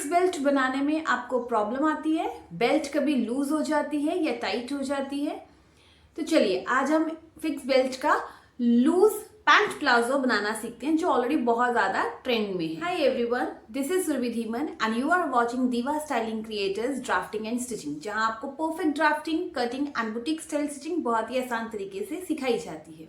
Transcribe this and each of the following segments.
Fix belt बनाने में आपको प्रॉब्लम आती है, बेल्ट कभी लूज हो जाती है या टाइट हो जाती है, तो चलिए आज हम फिक्स बेल्ट का लूज पैंट प्लाजो बनाना सीखते हैं जो ऑलरेडी बहुत ज्यादा ट्रेंड में है। Hi everyone, this is Surbhi Dhiman and you are watching diva styling creators drafting and stitching, जहां आपको perfect drafting, cutting and boutique style stitching बहुत ही आसान तरीके से सिखाई जाती है।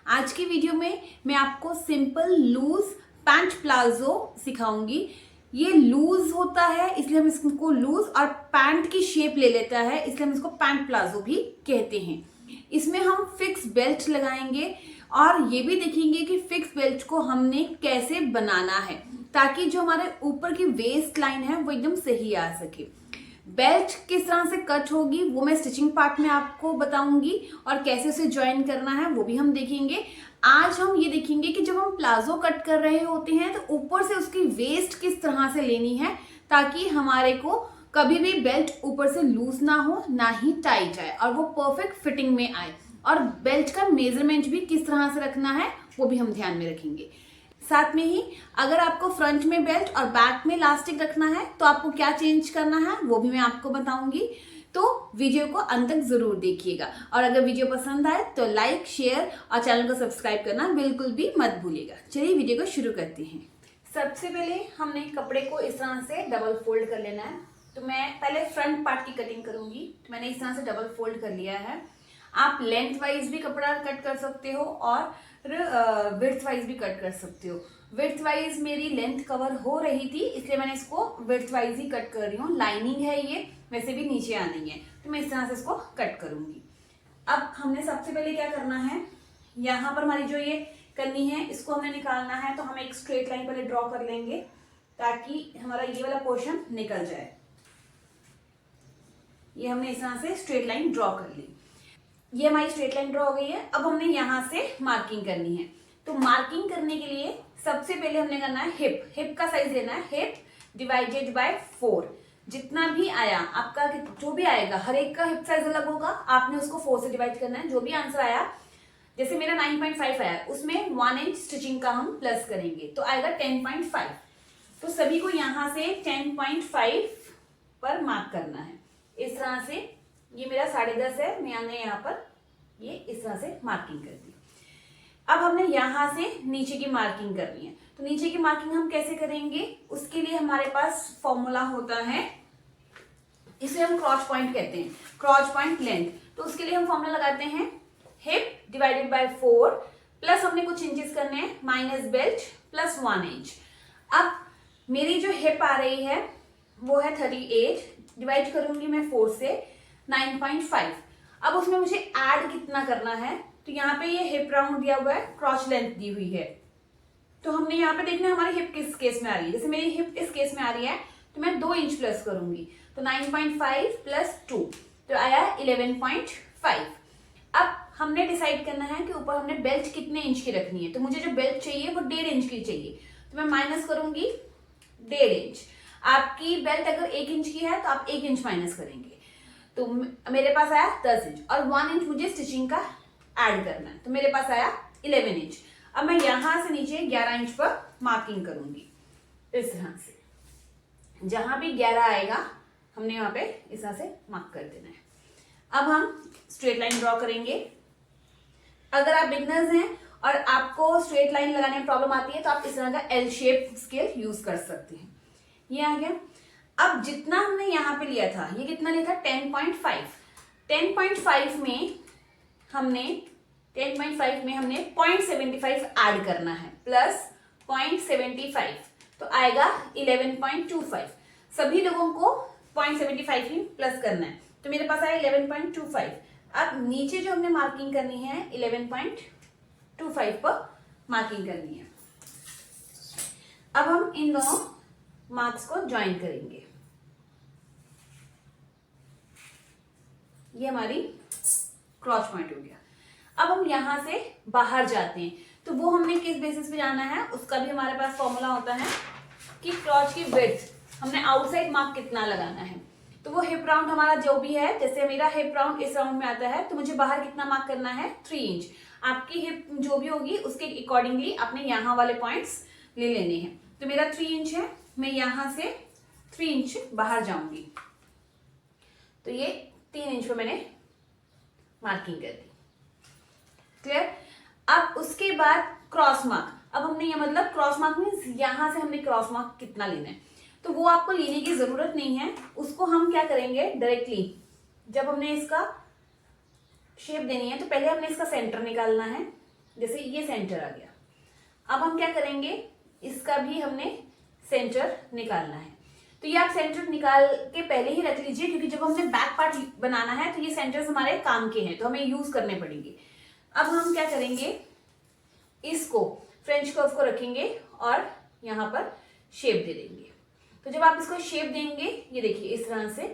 आज की वीडियो में मैं आपको सिंपल लूज पैंट प्लाजो सिखाऊंगी। ये लूज होता है इसलिए हम इसको लूज, और पैंट की शेप ले लेता है इसलिए हम इसको पैंट प्लाजो भी कहते हैं। इसमें हम फिक्स बेल्ट लगाएंगे और ये भी देखेंगे कि फिक्स बेल्ट को हमने कैसे बनाना है ताकि जो हमारे ऊपर की वेस्ट लाइन है वो एकदम सही आ सके। बेल्ट किस तरह से कट होगी वो मैं स्टिचिंग पार्ट में आपको बताऊंगी और कैसे उसे ज्वाइन करना है वो भी हम देखेंगे। आज हम ये देखेंगे कि जब हम प्लाजो कट कर रहे होते हैं तो ऊपर से उसकी वेस्ट किस तरह से लेनी है ताकि हमारे को कभी भी बेल्ट ऊपर से लूज ना हो ना ही टाइट आए और वो परफेक्ट फिटिंग में आए। और बेल्ट का मेजरमेंट भी किस तरह से रखना है वो भी हम ध्यान में रखेंगे। साथ में ही अगर आपको फ्रंट में बेल्ट और बैक में इलास्टिक रखना है तो आपको क्या चेंज करना है वो भी मैं आपको बताऊंगी। तो वीडियो को अंत तक जरूर देखिएगा और अगर वीडियो पसंद आए तो लाइक, शेयर और चैनल को सब्सक्राइब करना बिल्कुल भी मत भूलिएगा। चलिए वीडियो को शुरू करते हैं। सबसे पहले हमने कपड़े को इस तरह से डबल फोल्ड कर लेना है। तो मैं पहले फ्रंट पार्ट की कटिंग करूंगी। तो मैंने इस तरह से डबल फोल्ड कर लिया है। आप लेंथ वाइज भी कपड़ा कट कर सकते हो और विड्थ वाइज भी कट कर सकते हो। विड्थ वाइज मेरी लेंथ कवर हो रही थी इसलिए मैंने इसको विड्थ वाइज ही कट कर रही हूँ। लाइनिंग है ये, वैसे भी नीचे आनी है तो मैं इस तरह से इसको कट करूंगी। अब हमने सबसे पहले क्या करना है, यहाँ पर हमारी जो ये करनी है इसको हमें निकालना है। तो हम एक स्ट्रेट लाइन पहले ड्रॉ कर लेंगे ताकि हमारा ये वाला पोर्शन निकल जाए। ये हमने इस तरह से स्ट्रेट लाइन ड्रॉ कर ली। ये हमारी स्ट्रेट लाइन ड्रॉ हो गई है। अब हमने यहाँ से मार्किंग करनी है। तो मार्किंग करने के लिए सबसे पहले हमने करना है हिप। हिप का साइज लेना है, हिप डिवाइडेड बाय 4। जितना भी आया आपका, जो भी आएगा, हर एक का हिप साइज अलग होगा, आपने उसको 4 से डिवाइड करना है। जो भी आंसर आया, जैसे मेरा 9.5 आया, उसमें 1 इंच स्टिचिंग का हम प्लस करेंगे तो आएगा 10.5। तो सभी को यहाँ से 10.5 पर मार्क करना है। इस तरह से ये मेरा 10.5 है, मैंने यहाँ पर ये इस तरह से मार्किंग कर दी। अब हमने यहाँ से नीचे की मार्किंग करनी है। तो नीचे की मार्किंग हम कैसे करेंगे, उसके लिए हमारे पास फॉर्मूला होता है, इसे हम क्रॉच पॉइंट कहते हैं, क्रॉच पॉइंट लेंथ। तो उसके लिए हम फॉर्मूला लगाते हैं हिप डिवाइडेड बाय 4 प्लस हमने कुछ इंचेस करने हैं माइनस बेल्ट प्लस 1 इंच। अब मेरी जो हिप आ रही है वो है 38, डिवाइड करूंगी मैं 4 से 9.5। अब उसमें मुझे ऐड कितना करना है, तो यहाँ पे ये हिप राउंड दिया हुआ है, क्रॉच लेंथ दी हुई है। तो हमने यहाँ पे देखना है हमारी हिप किस केस में आ रही है। जैसे मेरी हिप इस केस में आ रही है तो मैं 2 इंच प्लस करूंगी। तो 9.5 प्लस 2 तो आया 11.5। अब हमने डिसाइड करना है कि ऊपर हमने बेल्ट कितने इंच की रखनी है। तो मुझे जो बेल्ट चाहिए वो 1.5 इंच की चाहिए, तो मैं माइनस करूंगी 1.5 इंच। आपकी बेल्ट अगर 1 इंच की है तो आप 1 इंच माइनस करेंगे। तो मेरे पास आया 10 इंच और 1 इंच मुझे स्टिचिंग का ऐड करना है, तो मेरे पास आया 11 इंच। अब मैं यहां से नीचे 11 इंच पर मार्किंग करूंगी इस तरह से। जहां भी 11 आएगा हमने वहां पे इस तरह से मार्क कर देना है। अब हम स्ट्रेट लाइन ड्रॉ करेंगे। अगर आप बिगनर्स हैं और आपको स्ट्रेट लाइन लगाने में प्रॉब्लम आती है तो आप इस तरह का एल शेप स्केल यूज कर सकते हैं। ये आ गया। अब जितना हमने यहाँ पे लिया था, ये कितना लिया था 10.5। 10.5 में हमने 0.75 ऐड करना है प्लस 0.75 तो आएगा 11.25। सभी लोगों को 0.75 ही प्लस करना है, तो मेरे पास आया 11.25। अब नीचे जो हमने मार्किंग करनी है 11.25 पर मार्किंग करनी है। अब हम इन दोनों मार्क्स को ज्वाइन करेंगे। ये हमारी क्रॉच पॉइंट हो गया। अब हम यहां से बाहर जाते हैं, तो वो हमने किस बेसिस पे जाना है उसका भी हमारे पास फॉर्मूला होता है कि क्रॉच की विड्थ हमने आउटसाइड मार्क कितना लगाना है। तो वो हिप राउंड हमारा जो भी है, जैसे मेरा हिप राउंड इस राउंड में आता है तो मुझे बाहर कितना मार्क करना है 3 इंच। आपकी हिप जो भी होगी उसके अकॉर्डिंगली आपने यहाँ वाले पॉइंट्स ले लेने हैं। तो मेरा 3 इंच है, मैं यहाँ से 3 इंच बाहर जाऊंगी। तो ये 3 इंच पे मैंने मार्किंग कर दी। क्लियर। अब उसके बाद क्रॉस मार्क। अब हमने ये मतलब क्रॉस मार्क मीन्स यहां से हमने क्रॉस मार्क कितना लेना है, तो वो आपको लेने की जरूरत नहीं है। उसको हम क्या करेंगे, डायरेक्टली जब हमने इसका शेप देनी है तो पहले हमने इसका सेंटर निकालना है। जैसे ये सेंटर आ गया, अब हम क्या करेंगे, इसका भी हमने सेंटर निकालना है। तो ये आप सेंटर निकाल के पहले ही रख लीजिए, क्योंकि जब हमने बैक पार्ट बनाना है तो ये सेंटर्स हमारे काम के हैं, तो हमें यूज करने पड़ेंगे। अब हम क्या करेंगे, इसको फ्रेंच कर्व को रखेंगे और यहाँ पर शेप दे देंगे। तो जब आप इसको शेप देंगे, ये देखिए इस तरह से,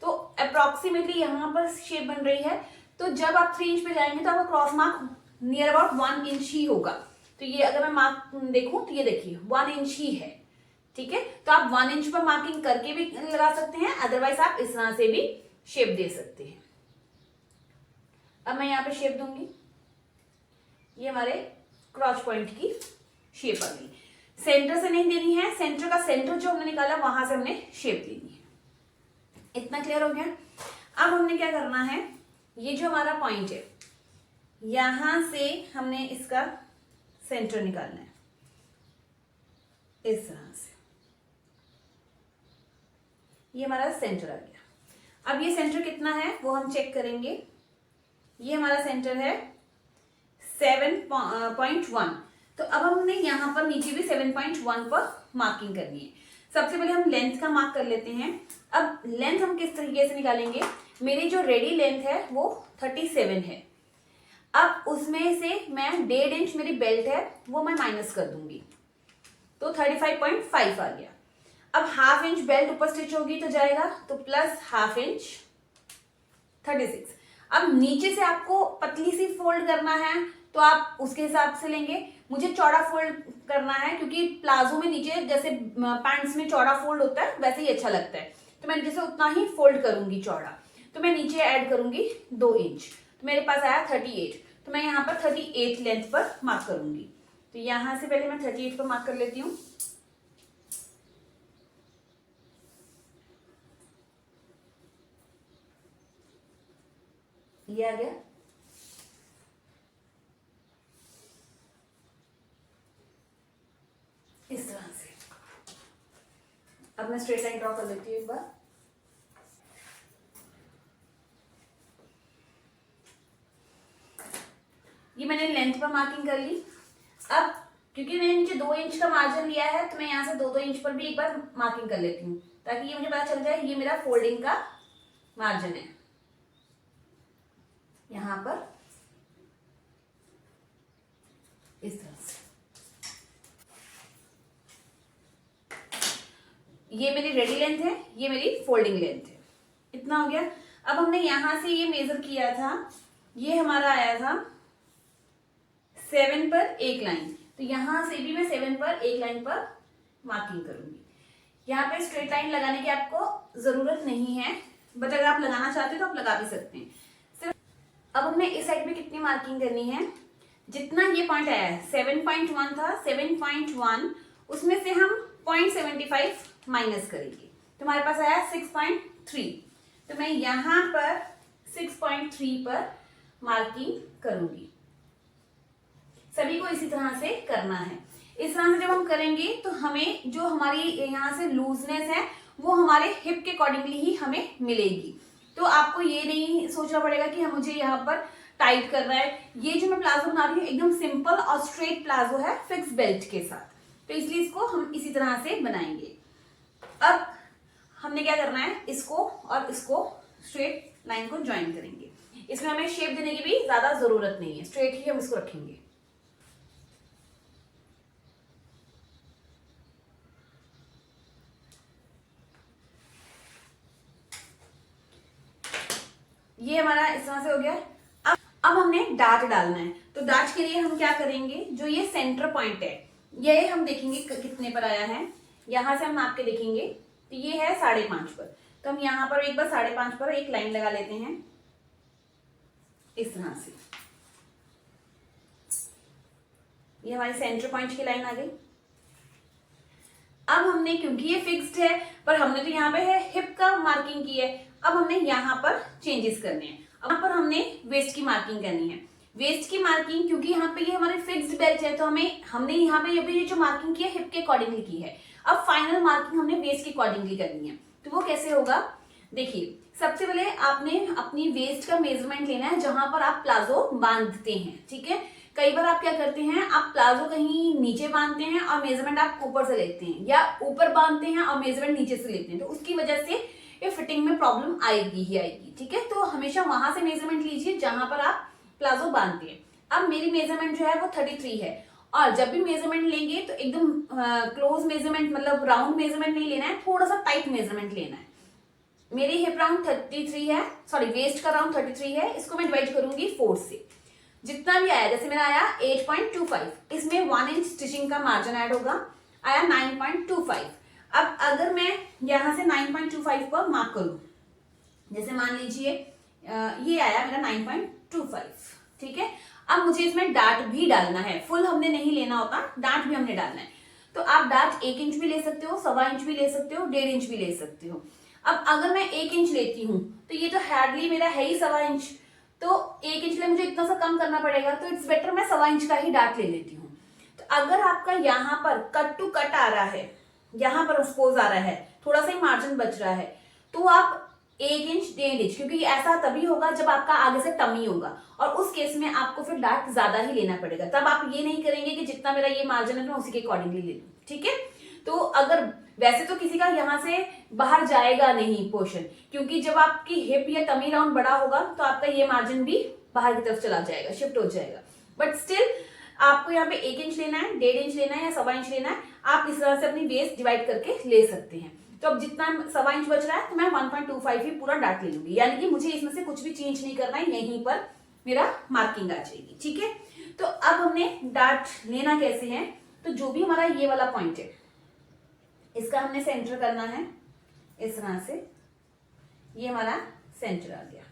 तो अप्रोक्सीमेटली यहाँ पर शेप बन रही है। तो जब आप 3 इंच पे जाएंगे तो आपका cross mark near about 1 inch ही होगा। तो ये अगर मैं मार्क देखूं तो ये देखिए 1 इंच ही है। ठीक है, तो आप 1 इंच पर मार्किंग करके भी लगा सकते हैं, अदरवाइज आप इस तरह से भी शेप दे सकते हैं। अब मैं यहाँ पे शेप दूंगी, ये हमारे क्रॉच पॉइंट की शेप आ गई। सेंटर से नहीं देनी है, सेंटर का सेंटर जो हमने निकाला वहां से हमने शेप देनी है। इतना क्लियर हो गया। अब हमने क्या करना है, ये जो हमारा पॉइंट है यहां से हमने इसका सेंटर निकालना है इस तरह से। ये हमारा सेंटर आ गया। अब ये सेंटर कितना है वो हम चेक करेंगे। ये हमारा सेंटर है 7.1। तो अब हमने यहाँ पर नीचे भी 7.1 पर मार्किंग करनी है। सबसे पहले हम लेंथ का मार्क कर लेते हैं। अब लेंथ हम किस तरीके से निकालेंगे, मेरी जो रेडी लेंथ है वो 37 है। अब उसमें से मैं 1.5 इंच मेरी बेल्ट है वो मैं माइनस कर दूंगी, तो 35.5 आ गया। अब हाफ इंच बेल्ट ऊपर स्टिच होगी तो जाएगा, तो प्लस हाफ इंच 36। अब नीचे से आपको पतली सी फोल्ड करना है तो आप उसके हिसाब से लेंगे। मुझे चौड़ा फोल्ड करना है, क्योंकि प्लाजो में नीचे जैसे पैंट्स में चौड़ा फोल्ड होता है वैसे ही अच्छा लगता है, तो मैं जैसे उतना ही फोल्ड करूंगी चौड़ा। तो मैं नीचे ऐड करूंगी 2 इंच, तो मेरे पास आया 38। तो मैं यहाँ पर 38 लेंथ पर मार्क करूंगी। तो यहां से पहले मैं 38 पर मार्क कर लेती हूँ। ये आ गया। इस तरह से अब मैं स्ट्रेट लाइन ड्रॉ कर लेती हूँ एक बार। ये मैंने लेंथ पर मार्किंग कर ली। अब क्योंकि मैंने नीचे 2 इंच का मार्जिन लिया है तो मैं यहाँ से 2-2 इंच पर भी एक बार मार्किंग कर लेती हूँ, ताकि ये मुझे पता चल जाए ये मेरा फोल्डिंग का मार्जिन है। यहाँ पर इस तरह से ये मेरी रेडी लेंथ है, ये मेरी फोल्डिंग लेंथ है। इतना हो गया। अब हमने यहां से ये मेजर किया था, ये हमारा आया था 7 पर एक लाइन, तो यहां से भी मैं 7 पर एक लाइन पर मार्किंग करूंगी। यहाँ पे स्ट्रेट लाइन लगाने की आपको जरूरत नहीं है, बट अगर आप लगाना चाहते हो तो आप लगा भी सकते हैं। सिर्फ अब हमने इस साइड में कितनी मार्किंग करनी है, जितना ये पॉइंट आया है 7.1 था, 7.1 उसमें से हम 0.75 माइनस करेंगे, तो हमारे पास आया 6.3। तो मैं यहां पर 6.3 पर मार्किंग करूंगी। सभी को इसी तरह से करना है। इस तरह से जब हम करेंगे तो हमें जो हमारी यहाँ से लूजनेस है वो हमारे हिप के अकॉर्डिंगली ही हमें मिलेगी। तो आपको ये नहीं सोचना पड़ेगा कि मुझे यहाँ पर टाइट करना है। ये जो मैं प्लाजो बना रही हूँ एकदम सिंपल और स्ट्रेट प्लाजो है फिक्स बेल्ट के साथ, तो इसलिए इसको हम इसी तरह से बनाएंगे। अब हमने क्या करना है, इसको और इसको स्ट्रेट लाइन को ज्वाइन करेंगे। इसमें हमें शेप देने की भी ज्यादा जरूरत नहीं है, स्ट्रेट ही हम इसको रखेंगे। ये हमारा इस तरह से हो गया। अब हमने डार्ट डालना है, तो डार्ट के लिए हम क्या करेंगे, जो ये सेंटर पॉइंट है ये हम देखेंगे कितने पर आया है। यहां से हम नाप के देखेंगे तो ये है 5.5 पर, तो हम यहाँ पर एक बार 5.5 पर एक लाइन लगा लेते हैं इस तरह से। ये हमारी सेंटर पॉइंट की लाइन आ गई। अब हमने, क्योंकि ये फिक्स्ड है, पर हमने तो यहाँ पे है हिप का मार्किंग की है, अब हमने यहाँ पर चेंजेस करने हैं। अब यहाँ पर हमने वेस्ट की मार्किंग करनी है। वेस्ट की मार्किंग, क्योंकि यहाँ पे ये हमारे फिक्स्ड बेल्ट है, तो हमने यहाँ पे ये जो मार्किंग की है हिप के अकॉर्डिंगली की है। अब फाइनल मार्किंग हमने वेस्ट के अकॉर्डिंगली करनी है। तो वो कैसे होगा, देखिए सबसे पहले आपने अपनी वेस्ट का मेजरमेंट लेना है जहां पर आप प्लाजो बांधते हैं, ठीक है। कई बार आप क्या करते हैं, आप प्लाजो कहीं नीचे बांधते हैं और मेजरमेंट आप ऊपर से लेते हैं, या ऊपर बांधते हैं और मेजरमेंट नीचे से लेते हैं, तो उसकी वजह से ये फिटिंग में प्रॉब्लम आएगी ही आएगी, ठीक है। तो हमेशा वहां से मेजरमेंट लीजिए जहां पर आप प्लाजो बांधते हैं। अब मेरी मेजरमेंट जो है वो 33 है, और जब भी मेजरमेंट लेंगे तो एकदम क्लोज मेजरमेंट, मतलब राउंड मेजरमेंट नहीं लेना है, थोड़ा सा टाइट मेजरमेंट लेना है। मेरी हिप राउंड 33 है, सॉरी वेस्ट का राउंड 33 है, इसको मैं डिवाइड करूंगी 4 से। जितना भी आया, जैसे मेरा आया 8.25, इसमें 1 इंच स्टिचिंग का मार्जिन ऐड होगा, आया 9.25। अब अगर मैं यहां से 9.25 पर मार्क करूं, जैसे मान लीजिए ये आया मेरा 9.25, ठीक है। अब मुझे इसमें डार्ट भी डालना है, फुल हमने नहीं लेना होता, डार्ट भी हमने डालना है। तो आप डार्ट 1 इंच भी ले सकते हो, 1.25 इंच भी ले सकते हो, 1.5 इंच भी ले सकते हो। अब अगर मैं 1 इंच लेती हूँ तो ये तो हार्डली मेरा है ही 1.25 इंच, तो 1 इंच लिए मुझे इतना सा कम करना पड़ेगा, तो इट्स बेटर मैं 1.25 इंच का ही डार्ट ले लेती हूँ। तो अगर आपका यहाँ पर कट टू कट आ रहा है, यहाँ पर सपोज आ रहा है, थोड़ा सा ही मार्जिन बच रहा है, तो आप 1 इंच 1.5 इंच, क्योंकि ऐसा तभी होगा जब आपका आगे से टमी होगा, और उस केस में आपको फिर डार्ट ज्यादा ही लेना पड़ेगा। तब आप ये नहीं करेंगे कि जितना मेरा ये मार्जिन है मैं उसी के अकॉर्डिंगली ले लूँ, ठीक है। तो अगर वैसे तो किसी का यहाँ से बाहर जाएगा नहीं पोर्शन, क्योंकि जब आपकी हिप या टमी राउंड बड़ा होगा तो आपका ये मार्जिन भी बाहर की तरफ चला जाएगा, शिफ्ट हो जाएगा। बट स्टिल आपको यहाँ पे 1 इंच लेना है, 1.5 इंच लेना है या 1.25 इंच लेना है, आप इस तरह से अपनी वेस्ट डिवाइड करके ले सकते हैं। तो अब जितना 1.25 इंच बच रहा है तो मैं 1.25 ही पूरा डार्ट ले लूंगी, यानी कि मुझे इसमें से कुछ भी चेंज नहीं करना है, यहीं पर मेरा मार्किंग आ जाएगी, ठीक है। तो अब हमने डार्ट लेना कैसे है, तो जो भी हमारा ये वाला पॉइंट है इसका हमने सेंटर करना है इस तरह से, ये हमारा सेंटर आ गया।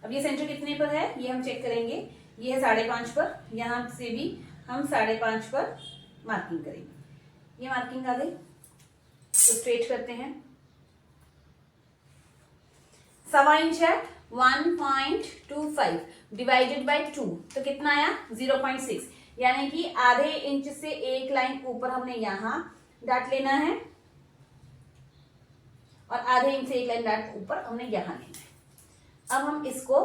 अब ये सेंटर कितने पर है ये हम चेक करेंगे, ये है 5.5 पर, यहां से भी हम 5.5 पर मार्किंग करेंगे। ये मार्किंग आ गई, तो स्ट्रेट करते हैं। 1.25 इंच है, 1.25 डिवाइडेड बाय 2, तो कितना आया 0.6, यानी कि आधे इंच से एक लाइन ऊपर हमने यहां डार्ट लेना है, और आधे इंच से एक लाइन डार्ट ऊपर हमने यहां लेना है। अब हम इसको,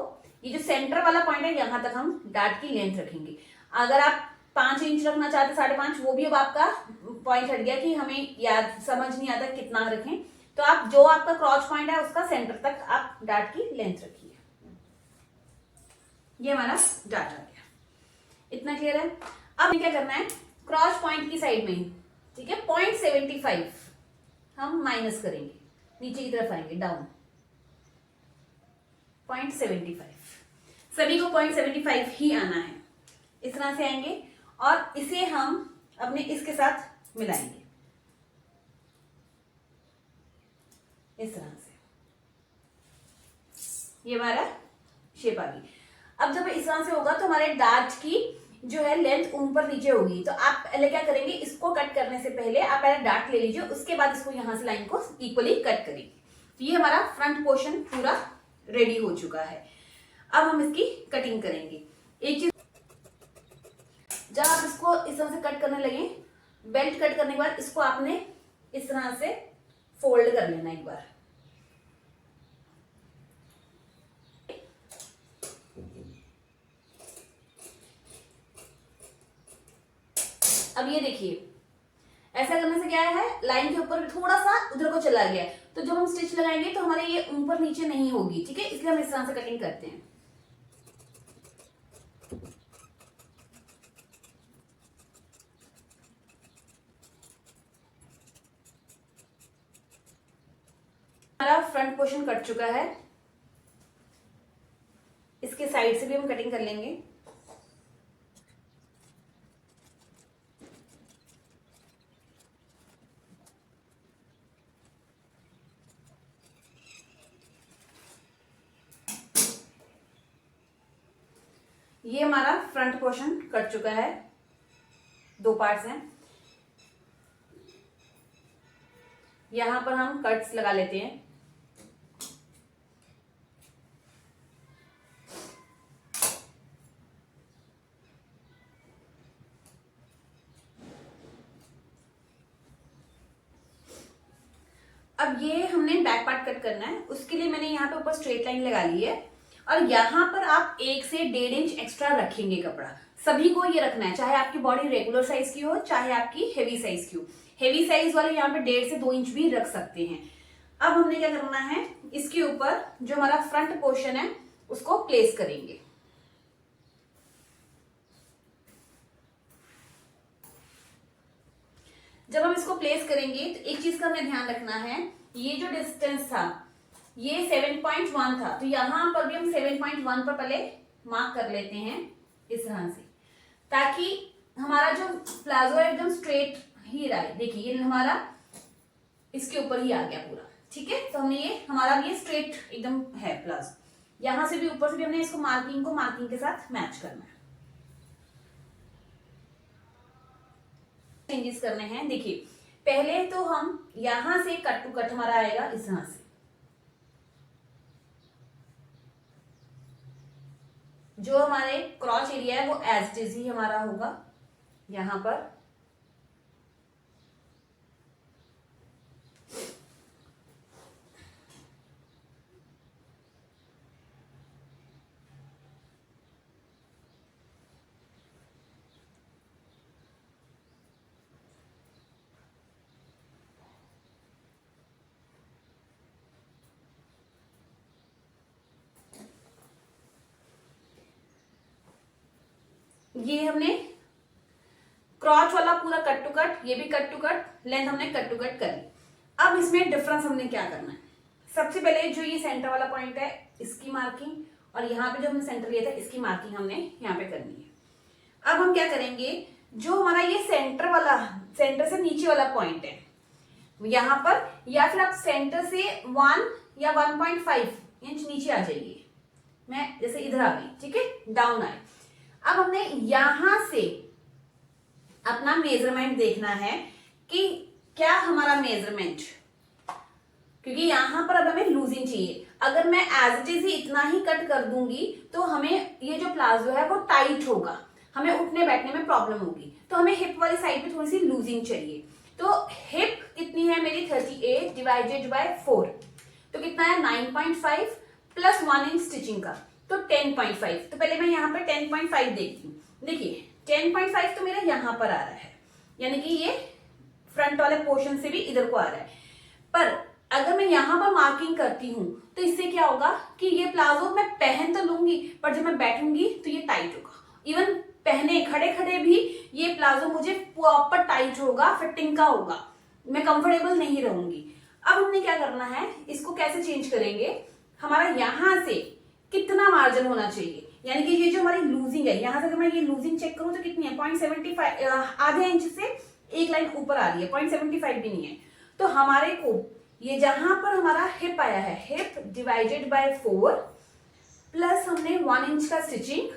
ये जो सेंटर वाला पॉइंट है यहां तक हम डार्ट की लेंथ रखेंगे। अगर आप 5 इंच रखना चाहते 5.5, वो भी अब आपका पॉइंट हट गया कि हमें याद समझ नहीं आता कितना रखें, तो आप जो आपका क्रॉच पॉइंट है उसका सेंटर तक आप डार्ट की लेंथ रखिए। ये हमारा डार्ट आ गया, इतना क्लियर है। अब क्या करना है, क्रॉच पॉइंट की साइड में ही, ठीक है, 0.75 हम माइनस करेंगे, नीचे की तरफ आएंगे डाउन, 0.75, सभी को 0.75 ही आना है, इस तरह से आएंगे, और इसे हम अपने इसके साथ मिलाएंगे इस तरह से, ये हमारा शेप आ गई। अब जब इस तरह से होगा तो हमारे डार्ट की जो है लेंथ ऊपर नीचे होगी, तो आप पहले क्या करेंगे, इसको कट करने से पहले आप पहले डार्ट ले लीजिए, उसके बाद इसको यहां से लाइन को इक्वली कट करेंगे। तो ये हमारा फ्रंट पोर्शन पूरा रेडी हो चुका है। अब हम इसकी कटिंग करेंगे। एक चीज, जब आप इसको इस तरह से कट करने लगे, बेल्ट कट करने के बाद इसको आपने इस तरह से फोल्ड कर लेना एक बार, अब ये देखिए ऐसा करने से क्या है, लाइन के ऊपर थोड़ा सा उधर को चला गया, तो जब हम स्टिच लगाएंगे तो हमारे ये ऊपर नीचे नहीं होगी, ठीक है, इसलिए हम इस तरह से कटिंग करते हैं। हमारा फ्रंट पोर्शन कट चुका है, इसके साइड से भी हम कटिंग कर लेंगे। ये हमारा फ्रंट पोर्शन कट चुका है, 2 पार्ट्स हैं। यहाँ पर हम कट्स लगा लेते हैं। अब ये हमने बैक पार्ट कट करना है, उसके लिए मैंने यहाँ पे ऊपर स्ट्रेट लाइन लगा ली है और यहाँ पर आप 1 से 1.5 इंच एक्स्ट्रा रखेंगे कपड़ा। सभी को ये रखना है, चाहे आपकी बॉडी रेगुलर साइज की हो चाहे आपकी हेवी साइज की हो। हेवी साइज वाले यहाँ पे 1.5 से 2 इंच भी रख सकते हैं। अब हमने क्या करना है, इसके ऊपर जो हमारा फ्रंट पोर्शन है उसको प्लेस करेंगे। जब हम इसको प्लेस करेंगे तो एक चीज का हमें ध्यान रखना है, ये जो डिस्टेंस था ये 7.1 था, तो यहां पर भी हम 7.1 पर पहले मार्क कर लेते हैं इस तरह से, ताकि हमारा जो प्लाजो है एकदम स्ट्रेट ही रहे। देखिए ये हमारा इसके ऊपर ही आ गया पूरा, ठीक है। तो हमने ये हमारा ये स्ट्रेट एकदम है प्लाजो। यहां से भी ऊपर से भी हमने इसको मार्किंग के साथ मैच करना है। चेंजेस करने हैं। देखिए पहले तो हम यहां से कट टू कट हमारा आएगा इस तरह से, जो हमारे क्रॉच एरिया है वो एज इट इज ही हमारा होगा यहां पर। ये हमने क्रॉच वाला पूरा कट टू कट, ये भी कट टू कट, लेंथ हमने कट टू कट कर ली। अब इसमें डिफरेंस हमने क्या करना है, सबसे पहले जो ये सेंटर वाला पॉइंट है इसकी मार्किंग, और यहाँ पे जो हमने सेंटर लिया था इसकी मार्किंग हमने यहाँ पे करनी है। अब हम क्या करेंगे, जो हमारा ये सेंटर से नीचे वाला पॉइंट है यहाँ पर, या फिर आप सेंटर से 1 या 1.5 इंच नीचे आ जाइए। मैं जैसे इधर आ गई, ठीक है, डाउन आए। अब हमने यहां से अपना मेजरमेंट देखना है कि क्या हमारा मेजरमेंट, क्योंकि यहां पर अब हमें लूजिंग चाहिए। अगर मैं एज इट इज ही इतना ही कट कर दूंगी तो हमें ये जो प्लाजो है वो टाइट होगा, हमें उठने बैठने में प्रॉब्लम होगी। तो हमें हिप वाली साइड पे थोड़ी सी लूजिंग चाहिए। तो हिप कितनी है मेरी 38 डिवाइडेड बाय 4, तो कितना है 9.5 प्लस 1 इंच स्टिचिंग का, तो 10.5। तो पहले मैं यहाँ पर 10.5 देखती हूँ। देखिए 10.5 तो मेरा यहाँ पर आ रहा है, यानी कि ये फ्रंट वाले पोर्शन से भी इधर को आ रहा है। पर अगर मैं यहाँ पर मार्किंग करती हूँ तो इससे क्या होगा कि ये प्लाजो मैं पहन तो लूंगी, पर जब मैं बैठूंगी तो ये टाइट होगा। इवन पहने खड़े खड़े भी ये प्लाजो मुझे प्रॉपर टाइट होगा, फिटिंग का होगा, मैं कंफर्टेबल नहीं रहूंगी। अब हमने क्या करना है, इसको कैसे चेंज करेंगे, हमारा यहां से कितना मार्जिन होना चाहिए, यानी कि ये जो हमारी लूजिंग है, यहां से अगर मैं ये लूजिंग चेक करूं तो कितनी है 0.75, आधे इंच से एक लाइन ऊपर आ रही है, 0.75 भी नहीं है। तो हमारे को ये जहां पर हमारा हिप आया है, हिप डिवाइडेड बाय 4 प्लस हमने 1 इंच का स्टिचिंग,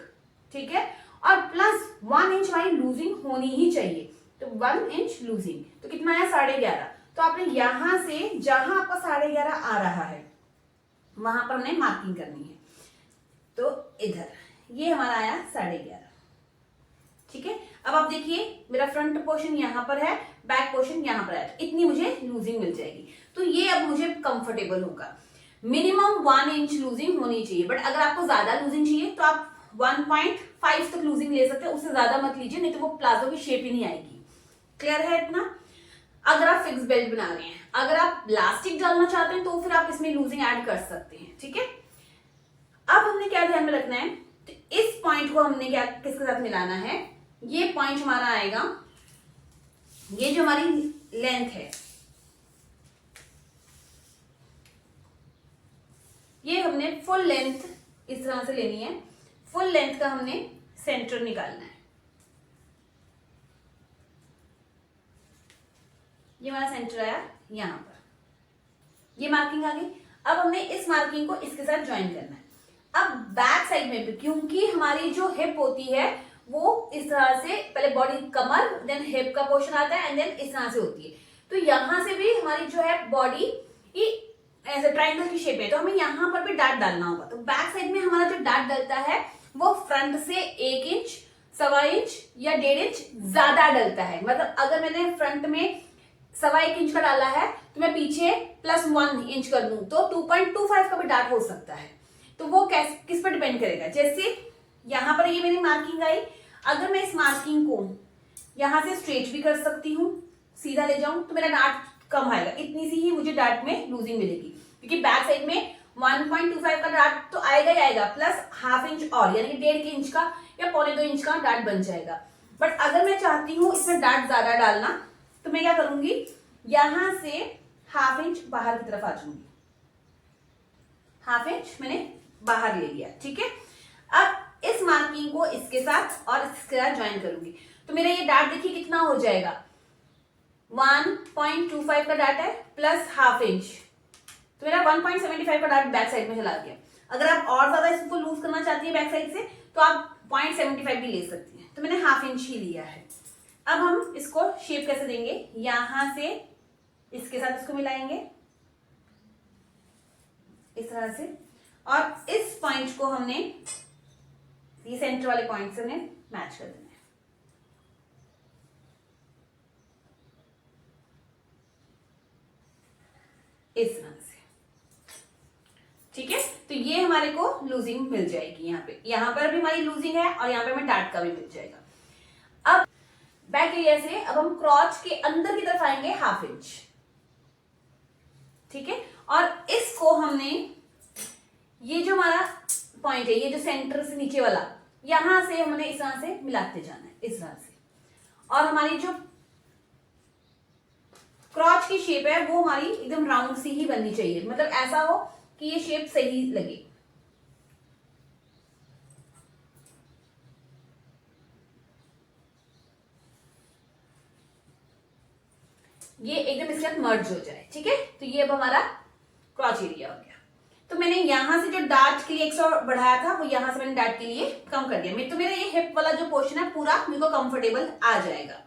ठीक है, और प्लस 1 इंच हमारी लूजिंग होनी ही चाहिए। तो 1 इंच लूजिंग तो कितना आया 11.5। तो आपने यहां से जहां आपका 11.5 आ रहा है वहां पर हमने मार्किंग करनी है। तो इधर ये हमारा आया 11.5, ठीक है। अब आप देखिए मेरा फ्रंट पोर्शन यहाँ पर है, बैक पोर्शन यहाँ पर है, इतनी मुझे लूजिंग मिल जाएगी। तो ये अब मुझे कंफर्टेबल होगा। मिनिमम 1 इंच लूजिंग होनी चाहिए, बट अगर आपको ज्यादा लूजिंग चाहिए तो आप 1.5 तक लूजिंग ले सकते हैं, उससे ज्यादा मत लीजिए, नहीं तो वो प्लाजो की शेप ही नहीं आएगी। क्लियर है इतना। अगर आप फिक्स बेल्ट बना रहे हैं, अगर आप इलास्टिक डालना चाहते हैं तो फिर आप इसमें लूजिंग ऐड कर सकते हैं, ठीक है। अब हमने क्या ध्यान में रखना है, तो इस पॉइंट को हमने क्या किसके साथ मिलाना है, ये पॉइंट हमारा आएगा, ये जो हमारी लेंथ है ये हमने फुल लेंथ इस तरह से लेनी है। फुल लेंथ का हमने सेंटर निकालना है। ये हमारा सेंटर आया यहां पर, ये मार्किंग आ गई। अब हमने इस मार्किंग को इसके साथ ज्वाइन करना है। अब बैक साइड में भी, क्योंकि हमारी जो हिप होती है वो इस तरह से, पहले बॉडी कमर देन हिप का पोर्शन आता है एंड देन इस तरह से होती है, तो यहाँ से भी हमारी जो है बॉडी ये ऐसे ट्राइंगल की शेप है, तो हमें यहाँ पर भी डार्ट डालना होगा। तो बैक साइड में हमारा जो डार्ट डलता है वो फ्रंट से 1 इंच, 1.25 इंच या 1.5 इंच ज्यादा डलता है। मतलब अगर मैंने फ्रंट में 1.25 इंच का डाला है तो मैं पीछे +1 इंच कर दूं तो 2.25 का भी डार्ट हो सकता है। तो वो किस पर डिपेंड करेगा। जैसे यहां पर ये मेरी मार्किंग आई, अगर मैं इस मार्किंग को यहां से स्ट्रेच भी कर सकती हूँ, सीधा ले जाऊं तो मेरा डार्ट कम आएगा, इतनी सी ही मुझे डार्ट में लूजिंग मिलेगी, क्योंकि बैक साइड में 1.25 का डार्ट तो आएगा ही आएगा, प्लस ½ इंच और, यानी कि 1.5 इंच का या 1.25 इंच का डार्ट बन जाएगा। बट अगर मैं चाहती हूँ इसमें डार्ट ज्यादा डालना, तो मैं क्या करूंगी, यहां से ½ इंच बाहर की तरफ आ जाऊंगी, ½ इंच मैंने बाहर ले लिया, ठीक है। अब इस मार्किंग को इसके साथ और इसके साथ ज्वाइन करूंगी, तो मेरा ये डार्ट देखिए कितना हो जाएगा, 1.25 का डार्ट है प्लस ½ इंच, तो मेरा 1.75 का डार्ट बैक साइड में चला गया। अगर आप और ज्यादा इसको लूज करना चाहती है बैक साइड से तो आप 0.75 भी ले सकती हैं, तो मैंने ½ इंच ही लिया है। अब हम इसको शेप कैसे देंगे, यहां से इसके साथ इसको मिलाएंगे इस तरह से, और इस पॉइंट को हमने ये सेंटर वाले पॉइंट से मैच कर देना है। इस तरह से, ठीक है। तो ये हमारे को लूजिंग मिल जाएगी, यहाँ पर भी हमारी लूजिंग है और यहाँ पे हमें डार्ट का भी मिल जाएगा। अब बैक एरिया से अब हम क्रॉच के अंदर की तरफ आएंगे ½ इंच, ठीक है। और इसको हमने, ये जो हमारा पॉइंट है, ये जो सेंटर से नीचे वाला, यहां से हमने इस तरह से मिलाते जाना है, इस तरह से, और हमारी जो क्रॉच की शेप है वो हमारी एकदम राउंड सी ही बननी चाहिए, मतलब ऐसा हो कि ये शेप सही लगे। ये एकदम इसके साथ मर्ज हो जाए, ठीक है। तो ये अब हमारा क्रॉच एरिया हो गया। तो मैंने यहां से जो डार्ट के लिए 100 बढ़ाया था वो यहां से मैंने डार्ट के लिए कम कर दिया, तो मेरा ये हिप वाला जो पोर्शन है पूरा मेरे को कंफर्टेबल आ जाएगा।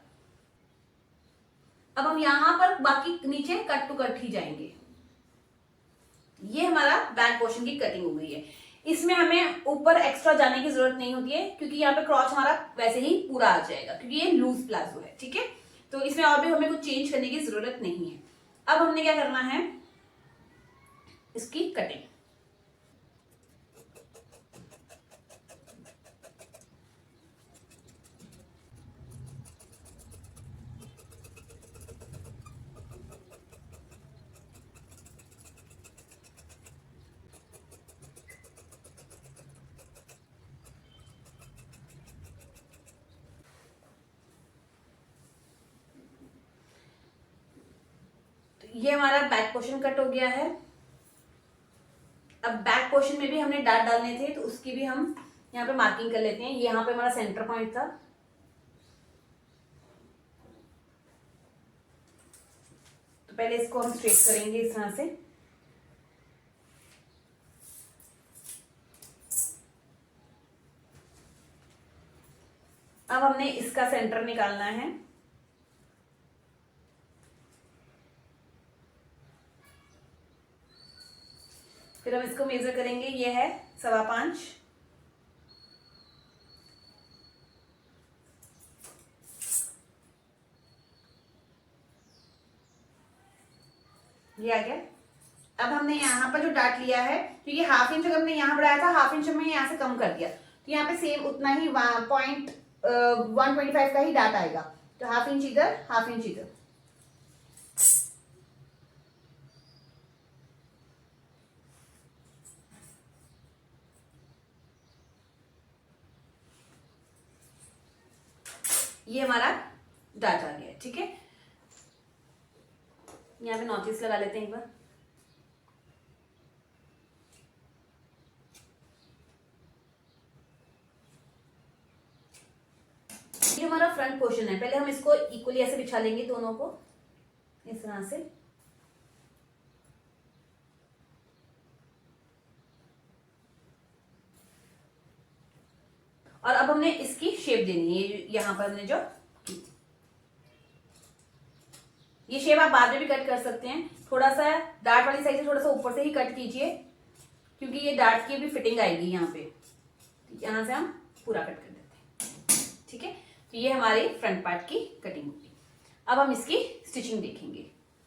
अब हम यहां पर बाकी नीचे कट टू कट ही जाएंगे। ये हमारा बैक पोर्शन की कटिंग हो गई है। इसमें हमें ऊपर एक्स्ट्रा जाने की जरूरत नहीं होती है, क्योंकि यहाँ पे क्रॉच हमारा वैसे ही पूरा आ जाएगा, क्योंकि ये लूज प्लाजो है, ठीक है। तो इसमें और भी हमें कुछ चेंज करने की जरूरत नहीं है। अब हमने क्या करना है, इसकी कटिंग। ये हमारा बैक पोर्शन कट हो गया है। अब बैक पोर्शन में भी हमने डार्ट डालने थे, तो उसकी भी हम यहाँ पे मार्किंग कर लेते हैं। यहाँ पे हमारा सेंटर पॉइंट था, तो पहले इसको हम स्ट्रेट करेंगे इस तरह से। अब हमने इसका सेंटर निकालना है। फिर हम इसको मेजर करेंगे, ये है 5.25। ये आ गया। अब हमने यहाँ पर जो डार्ट लिया है, क्योंकि ½ इंच अगर हमने यहाँ बढ़ाया था, ½ इंच हमने यहाँ से कम कर दिया, तो यहाँ पे सेम उतना ही 1.25 का ही डार्ट आएगा। तो ½ इंच इधर, ½ इंच इधर। ये हमारा डार्ट आ गया, ठीक है। यहाँ पे नॉचिस लगा लेते हैं एक बार। ये हमारा फ्रंट पोर्शन है। पहले हम इसको इक्वली ऐसे बिछा लेंगे दोनों को, इस तरह से। और अब हमने इसकी शेप देनी है, यहां पर हमने जो ये शेप आप बाद में भी कट कर सकते हैं, थोड़ा सा डार्ट वाली साइड से थोड़ा सा ऊपर से ही कट कीजिए, क्योंकि ये डार्ट की भी फिटिंग आएगी यहाँ पे। यहाँ से हम पूरा कट कर देते हैं, ठीक है। तो ये हमारी फ्रंट पार्ट की कटिंग होगी। अब हम इसकी स्टिचिंग देखेंगे।